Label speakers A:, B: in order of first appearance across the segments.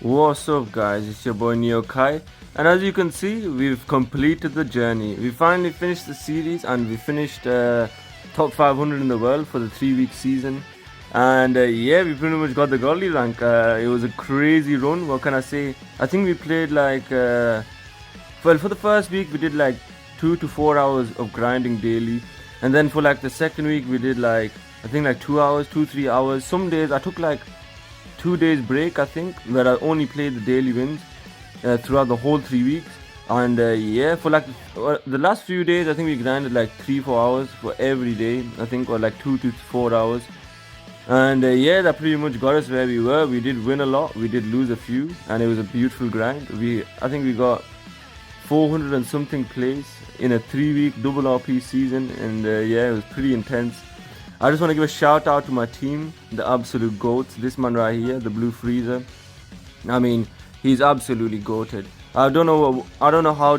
A: What's up guys, it's your boy Neo Kai, and as you can see, we've completed the journey. We finally finished the series and we finished top 500 in the world for the 3-week season. And yeah, we pretty much got the godly rank. It was a crazy run, what can I say? I think we played like, well, for the first week we did like 2 to 4 hours of grinding daily. And then for like the second week we did like, I think like 2 hours, 2-3 hours. Some days I took like 2 days break, I think, where I only played the daily wins throughout the whole 3 weeks. And yeah, for like the last few days I think we grinded like 3-4 hours for every day, I think, or like 2 to 4 hours. And yeah, that pretty much got us where we were. We did win a lot, we did lose a few, and it was a beautiful grind. I think we got 400 and something place in a 3-week double RP season. And yeah, it was pretty intense. I just want to give a shout out to my team, the absolute goats. This man right here, the blue Frieza. I mean, he's absolutely goated. I don't know how,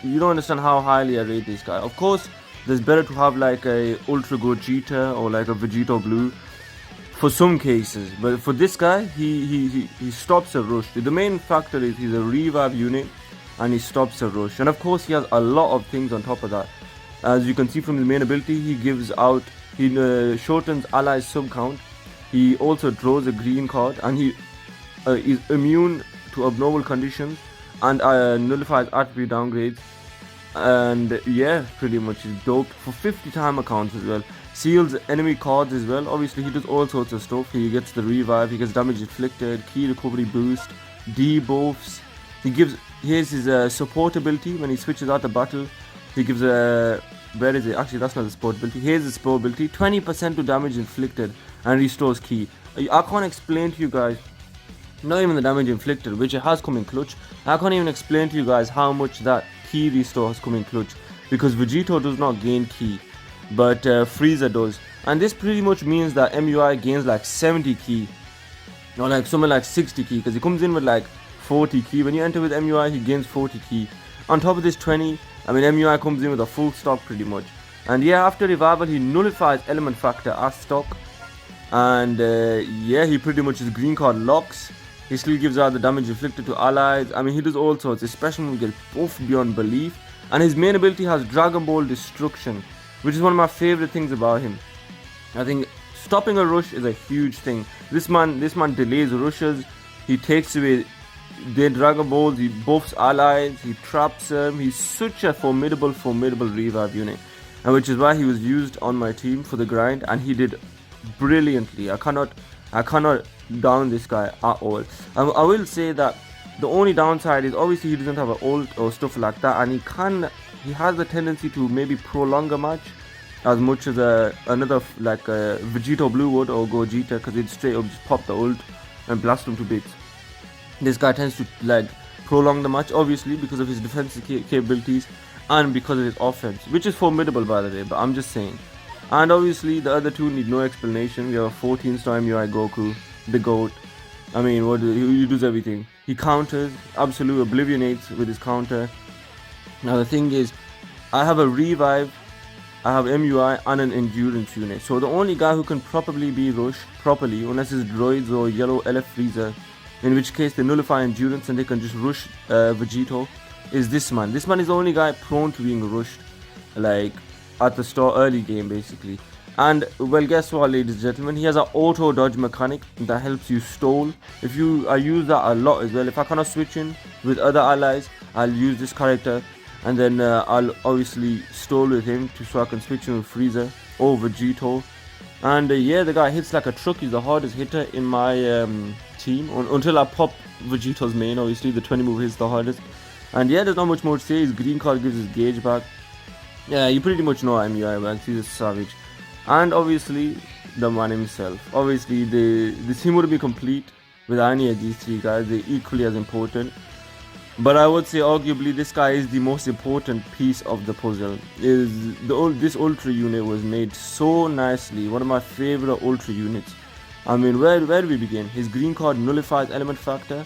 A: you don't understand how highly I rate this guy. Of course, there's better to have like a Ultra Gogeta or like a Vegito Blue for some cases, but for this guy, he stops a rush. The main factor is he's a revive unit and he stops a rush. And of course, he has a lot of things on top of that. As you can see from the main ability, he gives out, he shortens allies sub count. He also draws a green card, and he is immune to abnormal conditions and nullifies attribute downgrades. And yeah, pretty much is dope for 50 time accounts as well. Seals enemy cards as well. Obviously he does all sorts of stuff. He gets the revive, he gets damage inflicted, key recovery boost, debuffs. Here's his support ability. When he switches out the battle, he gives a, where is it? Actually, that's not the support ability. Here's the support ability, 20% to damage inflicted and restores key. I can't explain to you guys, not even the damage inflicted, which it has come in clutch. I can't even explain to you guys how much that key restore has come in clutch, because Vegito does not gain key, but Frieza does. And this pretty much means that MUI gains like 70 key, or like something like 60 key, because he comes in with like 40 key. When you enter with MUI, he gains 40 key. On top of this 20, I mean, MUI comes in with a full stock pretty much. And yeah, after revival, he nullifies element factor as stock. And yeah, he pretty much his green card locks. He still gives out the damage inflicted to allies. I mean, he does all sorts, especially when we get buffed beyond belief. And his main ability has Dragonball Destruction, which is one of my favorite things about him. I think stopping a rush is a huge thing. This man delays rushes. He takes away their Dragon Balls, he buffs allies, he traps them. He's such a formidable revive unit, and which is why he was used on my team for the grind, and he did brilliantly. I cannot down this guy at all. I will say that the only downside is obviously he doesn't have an ult or stuff like that, and he has the tendency to maybe prolong a match as much as another like a Vegito Blue would or Gogeta, because he'd straight up just pop the ult and blast him to bits. This guy tends to like prolong the match, obviously because of his defensive capabilities and because of his offense, which is formidable by the way, but I'm just saying. And obviously the other two need no explanation. We have a 14-star MUI Goku, the GOAT. I mean, he does everything. He counters, absolute oblivionates with his counter. Now the thing is, I have a revive, I have MUI and an endurance unit. So the only guy who can properly be rushed properly, unless it's droids or yellow LF Frieza, in which case they nullify endurance and they can just rush Vegito, is this man. This man is the only guy prone to being rushed, like at the start, early game basically. And well, guess what, ladies and gentlemen, he has an auto dodge mechanic that helps you stall. I use that a lot as well. If I cannot switch in with other allies, I'll use this character, and then I'll obviously stall with him so I can switch in with Frieza or Vegito. And yeah, the guy hits like a truck. He's the hardest hitter in my team until I pop Vegito's main. Obviously the 20 move hits the hardest. And yeah, there's not much more to say. His green card gives his gauge back. Yeah, you pretty much know MUI works. He's a savage. And obviously the man himself. Obviously the team wouldn't be complete without any of these three guys. They're equally as important. But I would say arguably this guy is the most important piece of the puzzle. This Ultra unit was made so nicely. One of my favorite Ultra units. I mean, where do we begin? His green card nullifies element factor.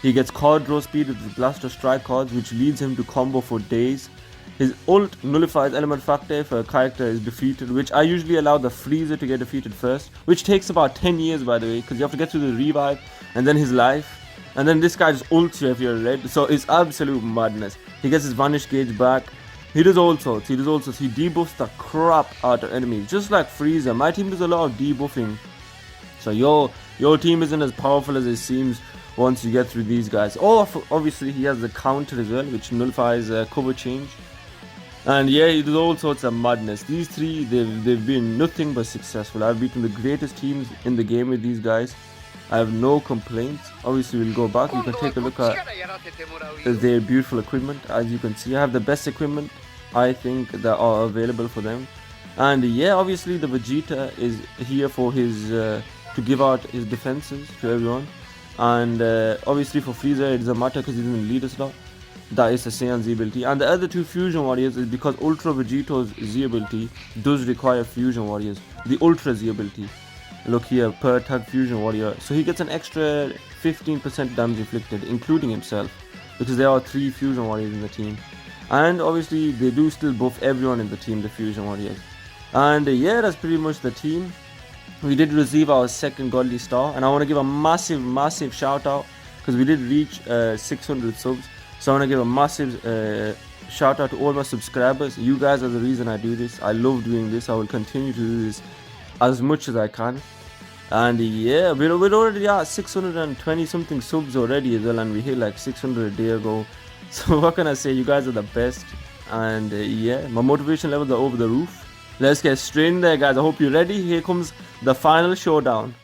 A: He gets card draw speed with his blaster strike cards, which leads him to combo for days. His ult nullifies element factor if a character is defeated, which I usually allow the Frieza to get defeated first, which takes about 10 years by the way, because you have to get through the revive and then his life. And then this guy just ults you if you're red, so it's absolute madness. He gets his vanish gauge back. He does all sorts. He debuffs the crap out of enemies, just like Frieza. My team does a lot of debuffing, so your team isn't as powerful as it seems once you get through these guys. Oh, obviously he has the counter as well, which nullifies cover change. And yeah, he does all sorts of madness. These three, they've been nothing but successful. I've beaten the greatest teams in the game with these guys. I have no complaints. Obviously we'll go back, you can take a look at their beautiful equipment. As you can see, I have the best equipment I think that are available for them. And yeah, obviously the Vegeta is here for his to give out his defenses to everyone. And obviously for Frieza it doesn't matter because he doesn't lead us a lot. That is the Saiyan Z ability. And the other two fusion warriors is because Ultra Vegito's Z ability does require fusion warriors. The Ultra Z ability, look here, per tag fusion warrior, so he gets an extra 15% damage inflicted, including himself, because there are 3 fusion warriors in the team. And obviously they do still buff everyone in the team, the fusion warriors. And yeah, that's pretty much the team. We did receive our second godly star, and I want to give a massive shout out because we did reach 600 subs. So I want to give a massive shout out to all my subscribers. You guys are the reason I do this. I love doing this. I will continue to do this as much as I can. And yeah, we're already at 620 something subs already as well, and we hit like 600 a day ago. So what can I say, you guys are the best. And yeah, my motivation levels are over the roof. Let's get straight in there, guys. I hope you're ready. Here comes the final showdown.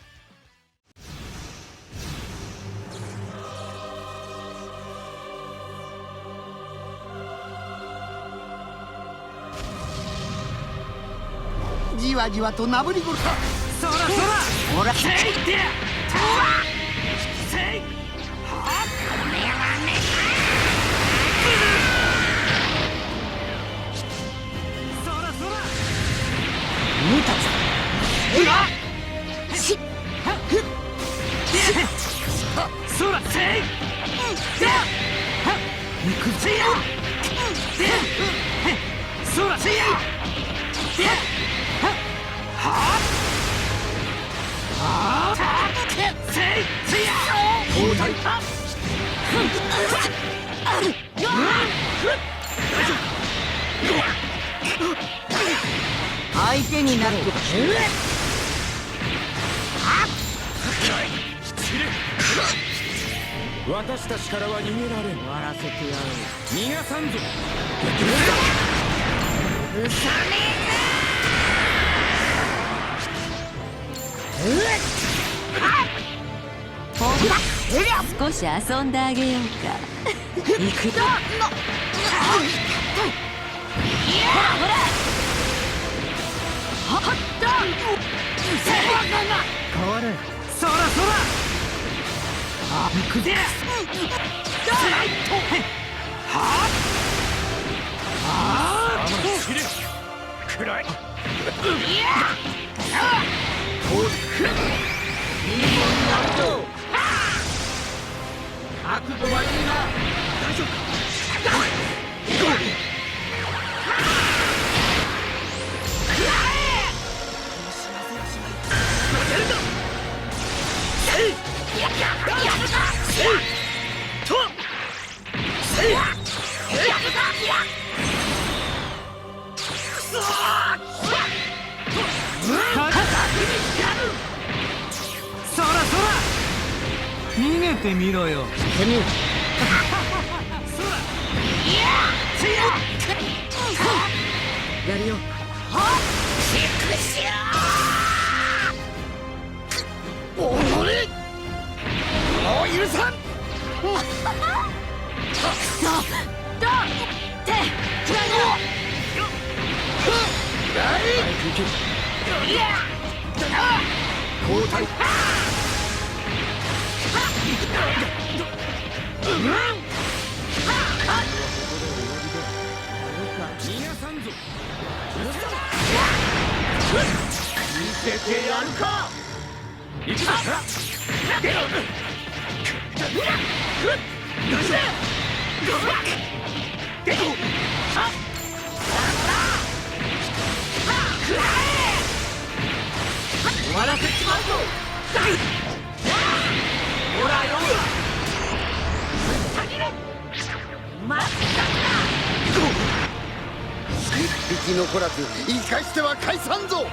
B: 少し遊んであげようか。行くぞ。ほら。はっだ。変われ。そら。行くぜ。暗い。逃げてみろよ。やるよ。おのれ。もう許さん。交代。見せてやるか。行くぞ。生き残らず生かしては返さんぞ。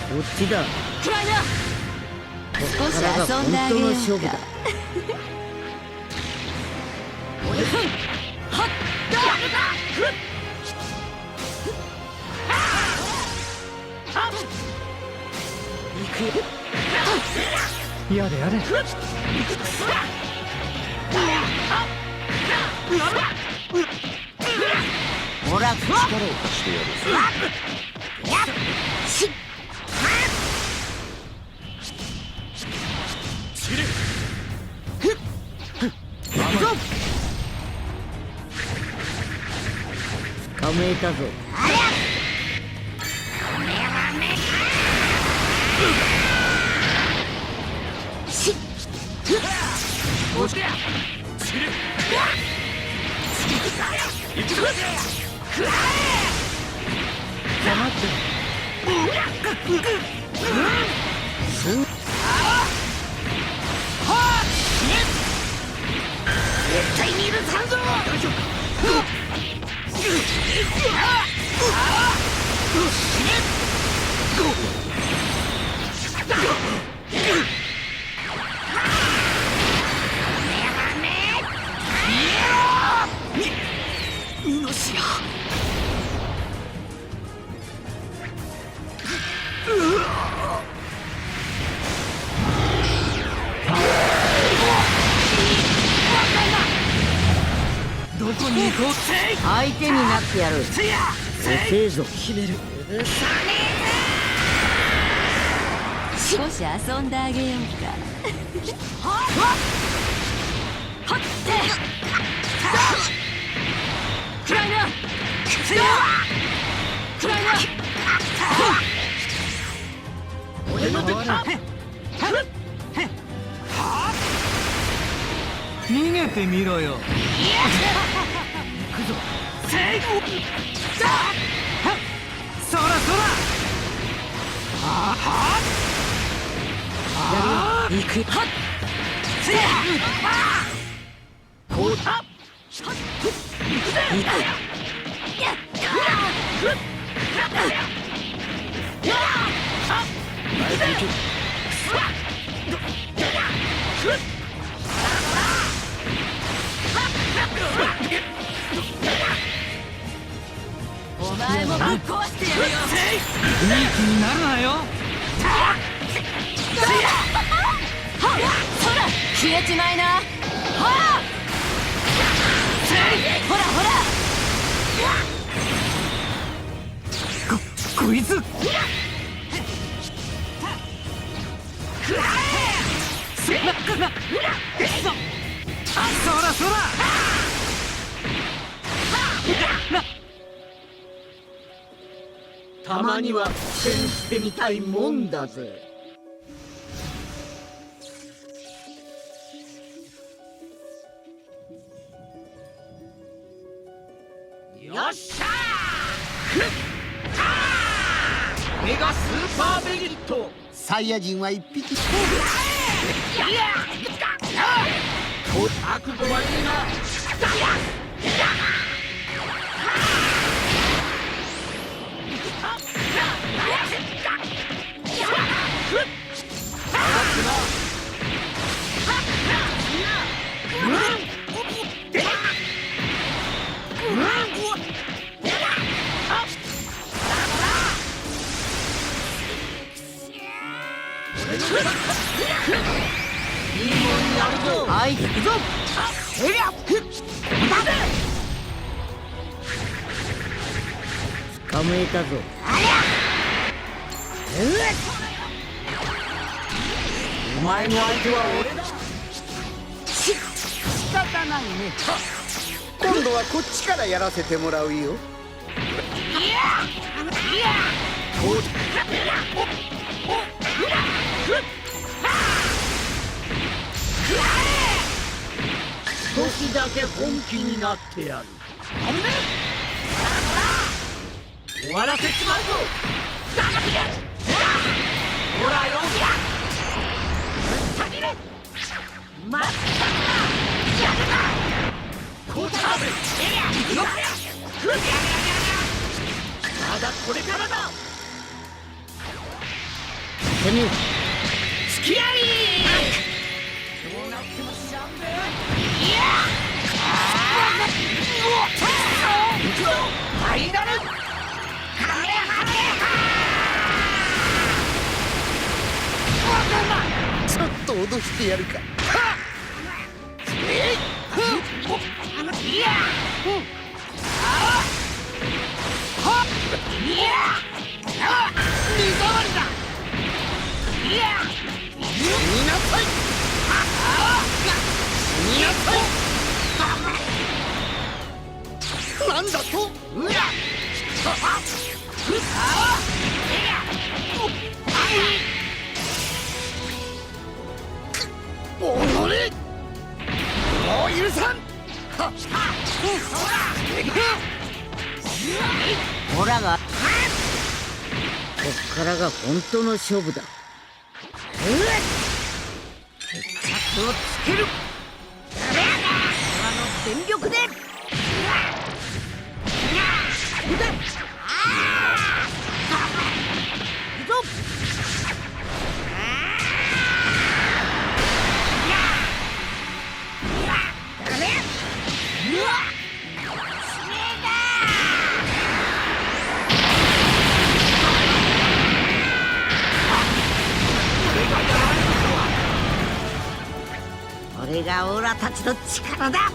C: こっちだ。
D: 少し遊んであげようか。
C: やれやれ。
D: ほら、
B: 力を貸してやる。
C: 捕まえたぞ。
B: 絶対に許さんぞ。
C: どこに行こう。
D: 相手になってやる。
C: 遅えぞ。決める。
D: 少し遊んであげようか。くらいな。くらいな。
C: 俺の出番。逃げてみろよ。行くぞ。そらそら。行く。こうだ。
D: お前もぶっ壊してやるよ。
C: いい気になるなよ。
D: ほら、消えちまいな。ほらほら。
C: こいつ。そらそら。
B: たまには戦してみたいもんだぜ。よっしゃー。メガスーパーベギット。サイヤ人は一匹。覚悟はいいな。
D: はい、行くぞ。
C: 捕まえたぞ。
B: お前の相手は俺だ。仕方ないね。今度はこっちからやらせてもらうよ。こうだけ本気になってやる。終わらせちまうぞ。ほらよ。まったくやるな。こうたぶまだこれからだ。てめえ付き合い。どうなっても知らんべ。いやファイナルちょっと脅してやるか。なんだと。おのれもう許さん。ほらがこっからが本当の勝負だ。決着をつける。空の全力で。これがオラたちの力だ。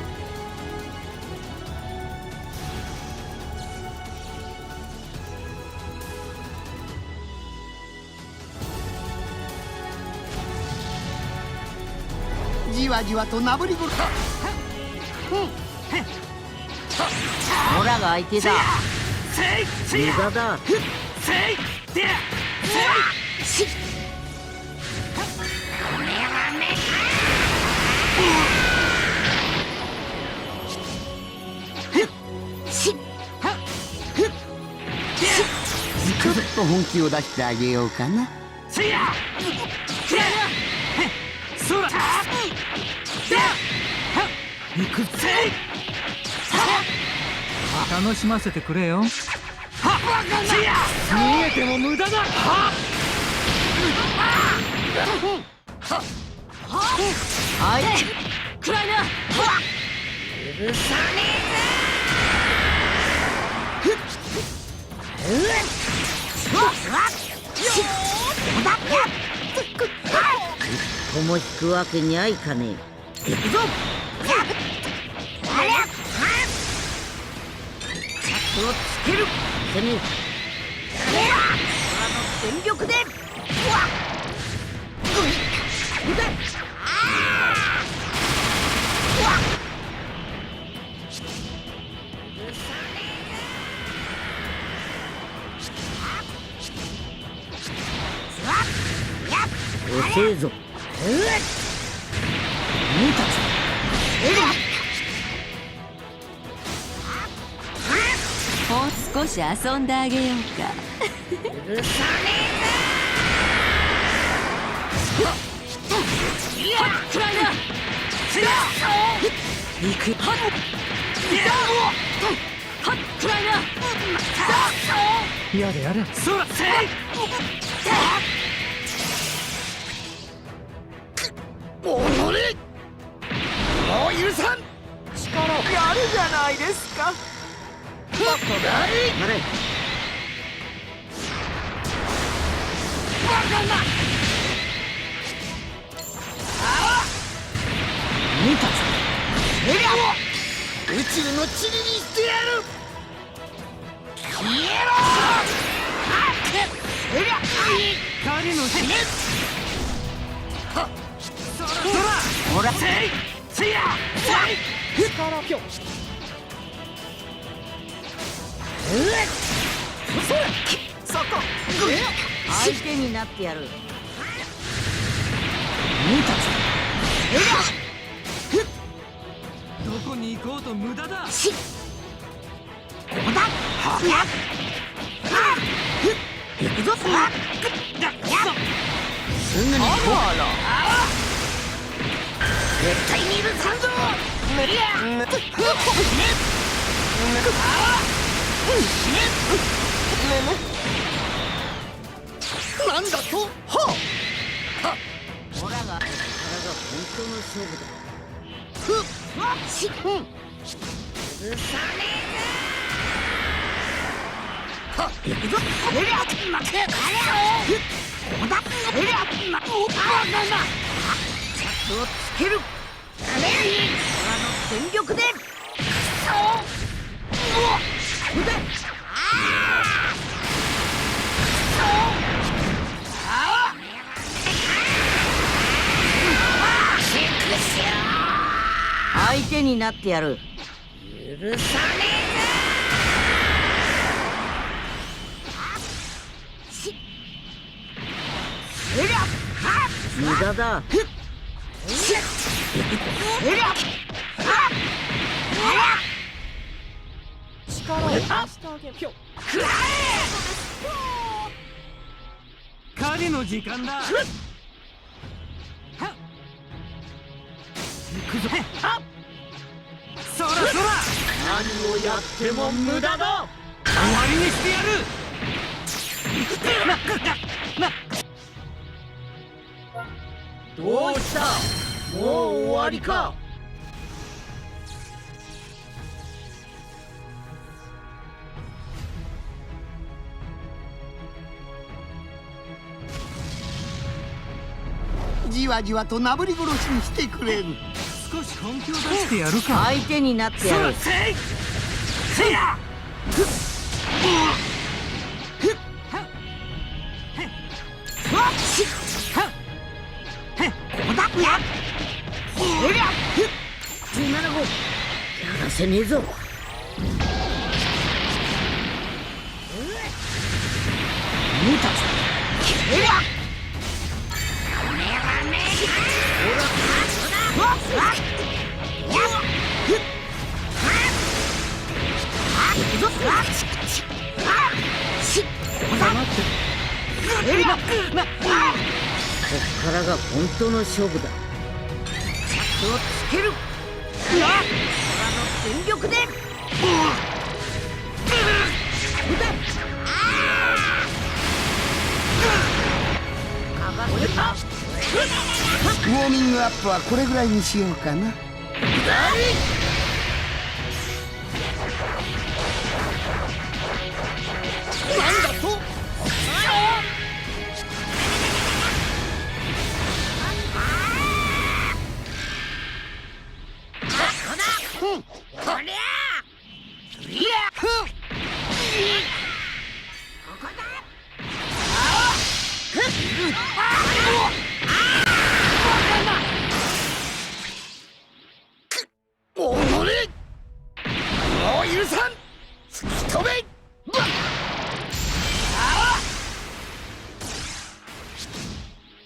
B: じわじわとなぶりぶる。オラが相手だ。無駄だ。ちょっと本気を出してあげようかな。
C: 楽しませてくれよ。
B: 逃げても無駄だ。はい。くらいな。許さねえぜ。一歩も引くわけにはいかねえ。行くぞ。着をつける。てめえ空の全力で。遅えぞ。見たぞ。
D: もう少し遊んであげようか。
B: 許さねえぜ。くらいな。行く。くらいな。
C: やれやれ。
B: そらせい。おのれ。もう許さん。力をやるじゃないですか。バカだい。バカな。見たぞ。宇宙の塵にしてやる。消えろ。
C: 彼の死ね。
B: ほらせい。せいや。せい。力ぴょ。そこ。相手になってやる。見たぞ。ど
C: こに行こうと無駄だ。
B: しここだ。はっ行くぞ。すぐに行こう。絶対に許さんぞ。無理や。なんだと。はっ。オラが本当の勝負だ。ふっ。し。許さねえぞ。はっ。行くぞ。こりゃ負け。ここだ。こりゃ負け。をつける。オラの全力で。くそ。うだ。相手になってやる。許さねえぞ。無駄だ。
D: 力を貸してあげる。
C: 狩りの時間だ。行くぞ。そらそら。
B: 何をやっても無駄だ。
C: 終わりにしてやる。
B: どうした。もう終わりか。じわじわとなぶり殺しにしてくれる。
C: 少し本気を出してやるか。
B: 相手になってやる。
C: せいや。
B: 17号やらせねえぞ。見たぞ。こっからが本当の勝負だ。をつける。オラの全力で。ウォーミングアップはこれぐらいにしようかな。なんだと。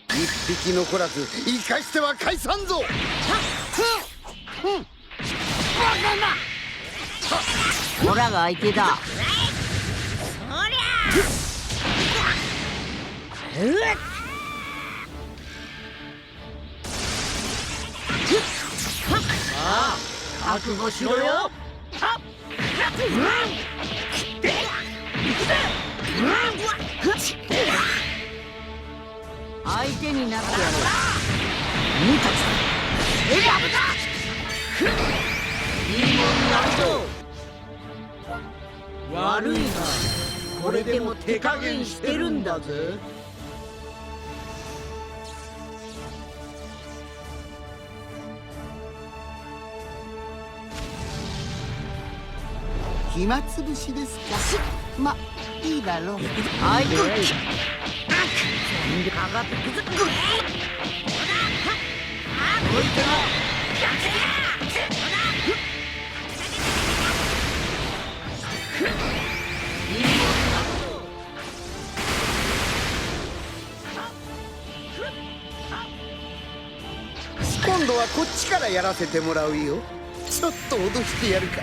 B: 一匹残らず生かしては返さんぞ。オラが相手だ。さあ覚悟しろよ。相手になってやる。見たぞ。いいもんなるぞ。悪いな。これでも手加減してるんだぜ。暇つぶしですか。ま、いいだろう。相手かかってくず。今度はこっちからやらせてもらうよ。ちょっと脅してやるか。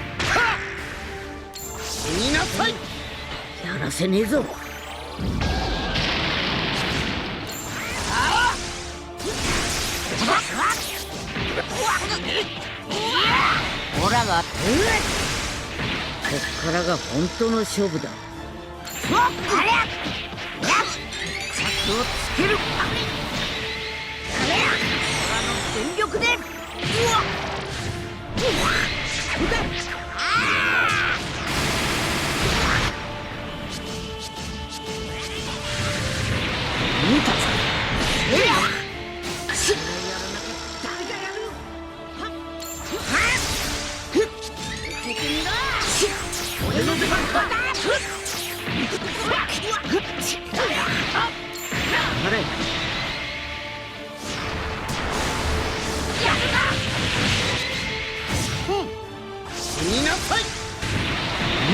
B: 死になさい。やらせねえぞ。オラがこっからが本当の勝負だ。あれ策をつける。オラの全力で。見たぞ。俺の出番か。あれ。死になさい。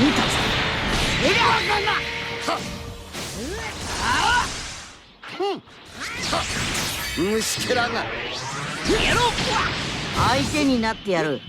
B: 見たぞ。虫けらが。やろう。相手になってやる。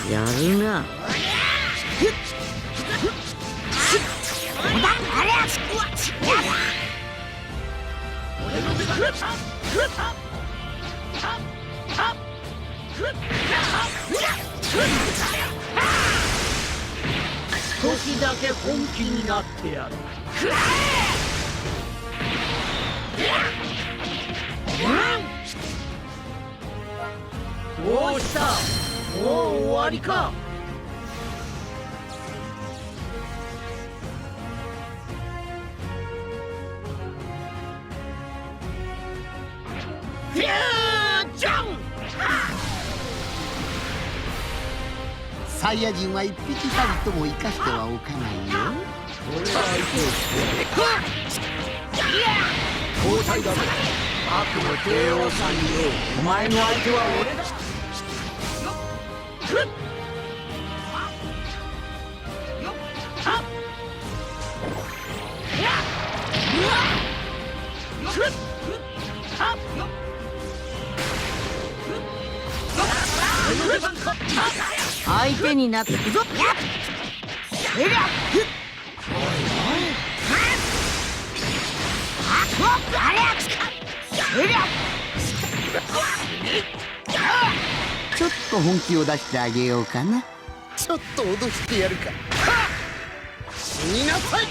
B: やるな。少しだけ本気になってやる。どうした？もう終わりか。フュージョン！サイヤ人は一匹たりとも生かしてはおかないよ。俺が相手をして交代だぜ。悪の帝王さんによ。お前の相手は俺だ。相手になってくぞ。ちょっと本気を出してあげようかな。ちょっと脅してやるか。死になさい。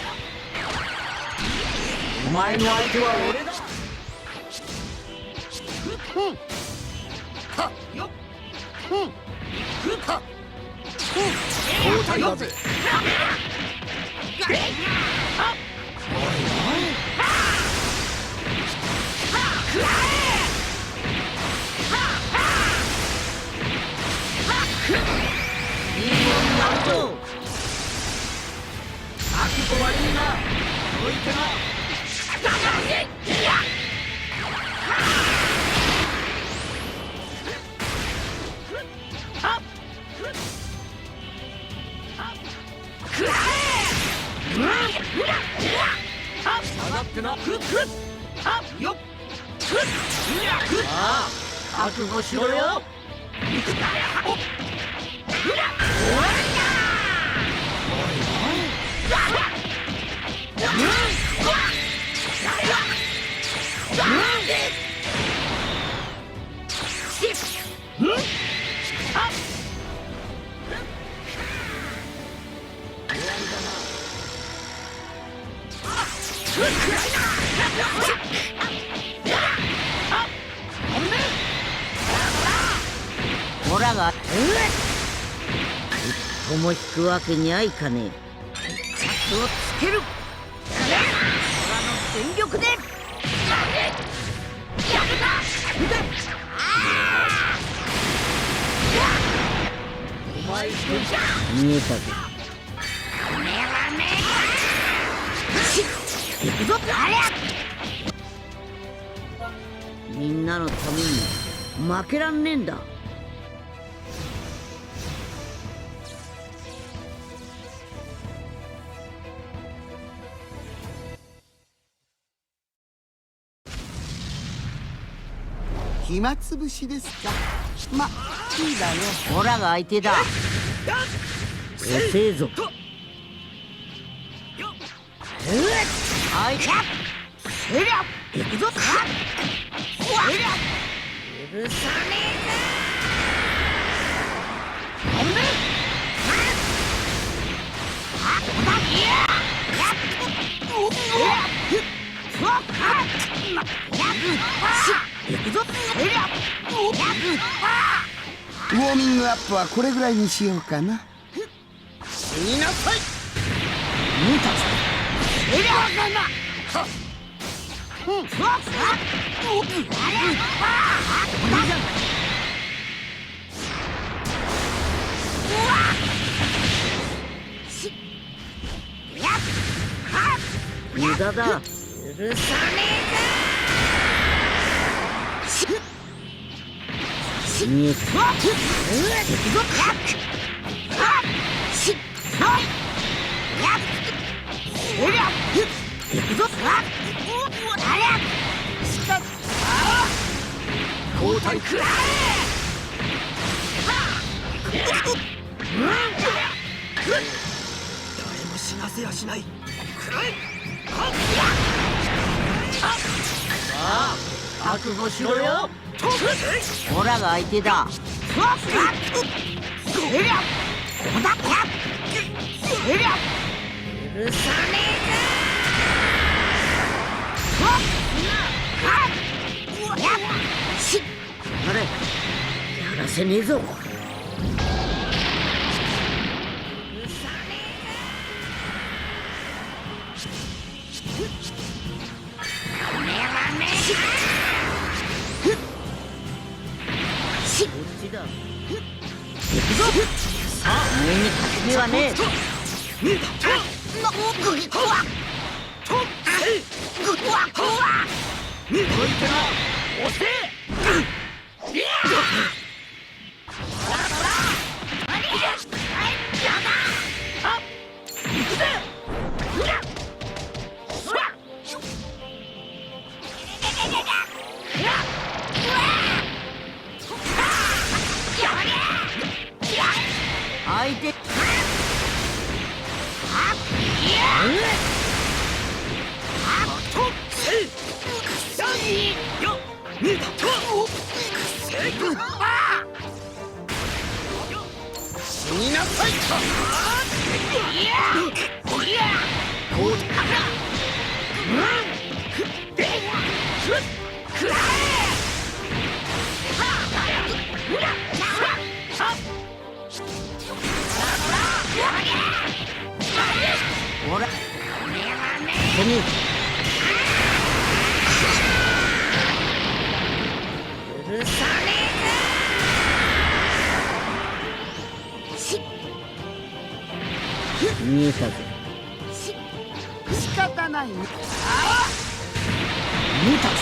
B: お前の相手は俺だ。交代だぜ。いいようになるぞ。覚悟しろよ。オラが一歩も引くわけにはいかねえ。チャックをつける。オラの全力で。お前一人見えたぜ。行くぞ。みんなのために負けらんねえんだ。暇つぶしですか。ま、いいだよ。オラが相手だ。遅えぞ。はいか。せりゃ、行くぞ。許さねえぞ。ウォーミングアップはこれぐらいにしようかな。死になさい。見たぞ。エリアがな。無駄だ。許さねえぞ。見えた。交代くらえ。誰も死なせやしない。くらえ。さあ、覚悟しろよ。オラが相手だ。許さねえぞ。あれ、やらせねえぞ。さあ、上に勝ち目はねえ。相手。死になさい。ほら、手に。許さねえぞ。見えたぜ。仕方ないね。見たぞ。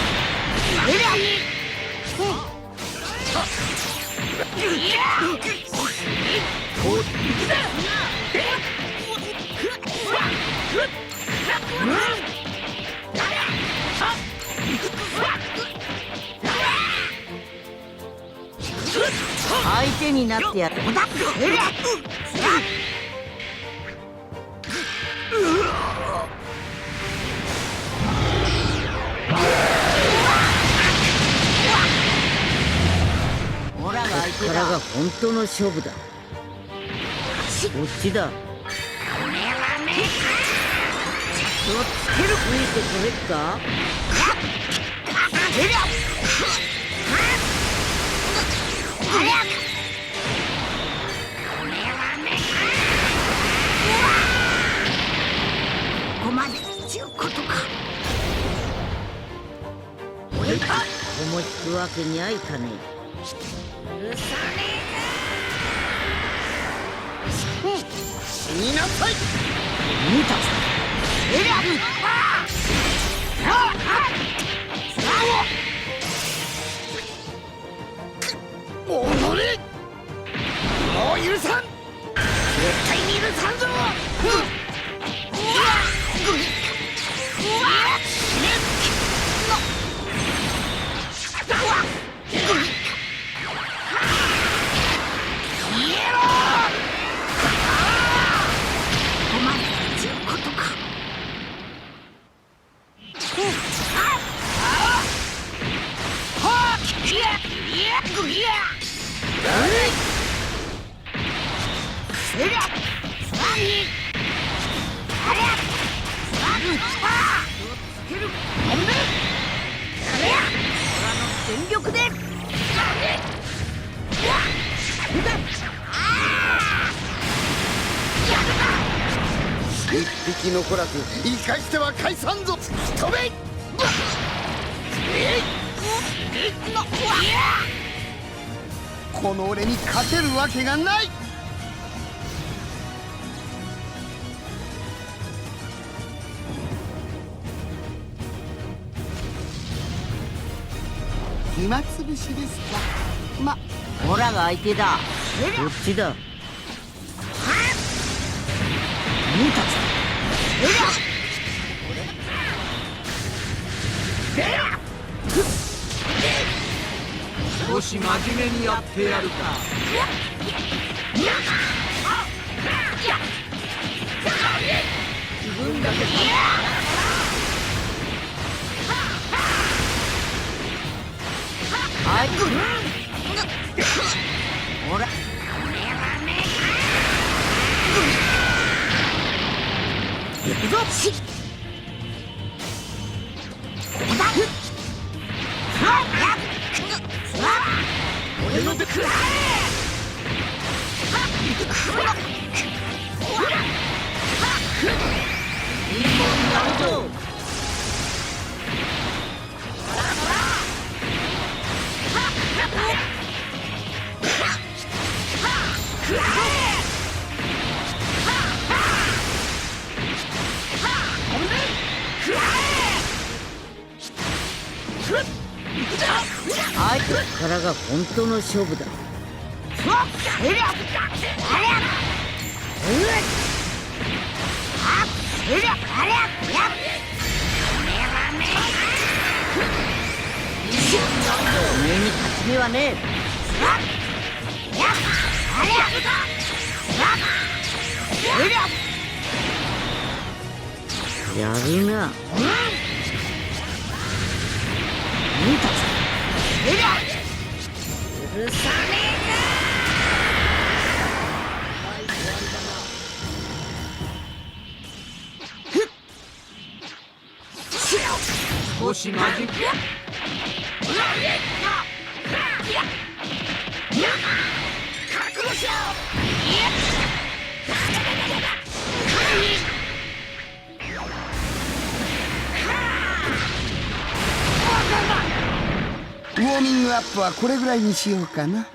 B: 相手になってやる。オラが相手だ。これが本当の勝負だ。こっちだ。つける。ついてくれっか。ここまでちゅうことか。ここも引くわけにはいかねえ。許さねえ。死になさい。見たぞ。おのれ、もう許さん。絶対に許さんぞ。全力で。一匹残らず生かしては返さんぞ。飛べ。この俺に勝てるわけがない。暇つぶしですか。ま、オラが相手だ。こっちだ。見たぞ。
C: 少し真面目にやってやるか。自分だけ
B: ほら。行くぞ。俺のでくらいいもんなるぞ。相手からが本当の勝負だ。おめえに勝ち目はねえ。やるな。見たぞ。許さね
C: 少し真面目。
B: ウォーミングアップはこれぐらいにしようかな。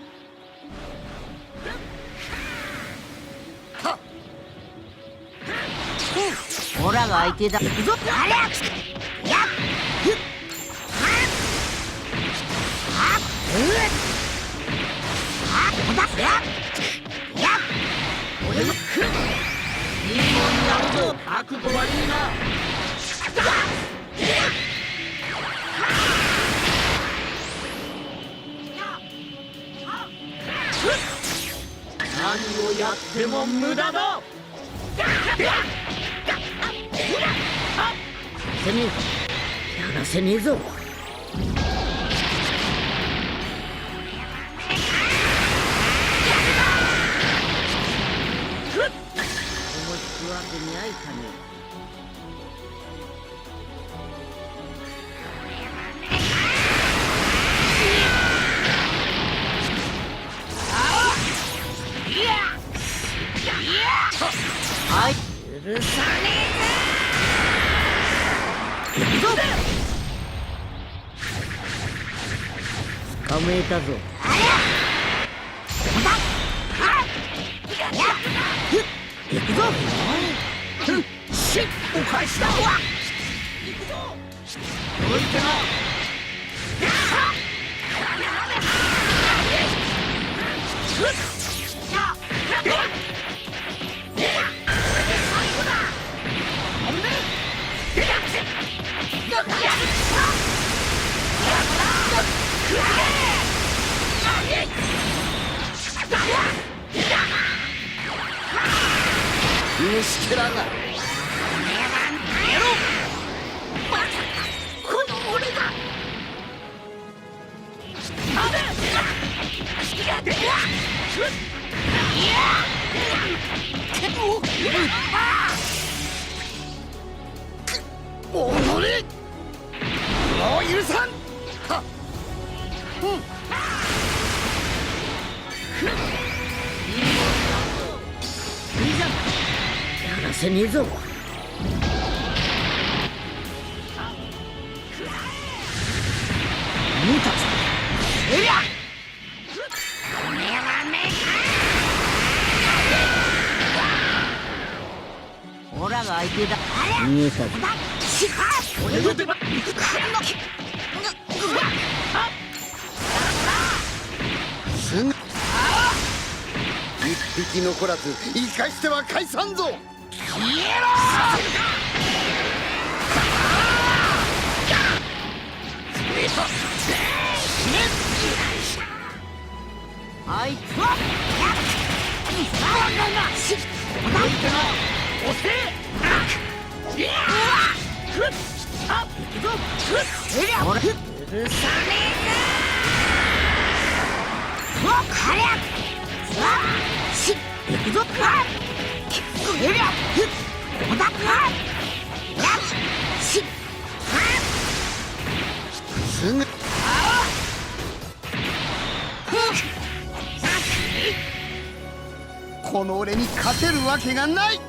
B: オラが相手だ。行くぞ。俺のいいもんになるぞ。覚悟はいいな。やっても無駄だ。せねえやらせねえぞ。思いつくわけにはいかねえ。許さねえぞ。行くぞ。捕まえたぞ。行くぞ。しっお返しだ。行くぞ。おいてな。虫けらがこの俺だ。おのれもう許さん。やらせねえぞ。ムタツエリアオラが相手だ。見えたぞ。俺の出番。すぐ一匹残らず生かしては返さんぞ。消えろ。あいつは許さねえぞ。行くぞ。すぐこの俺に勝てるわけがない。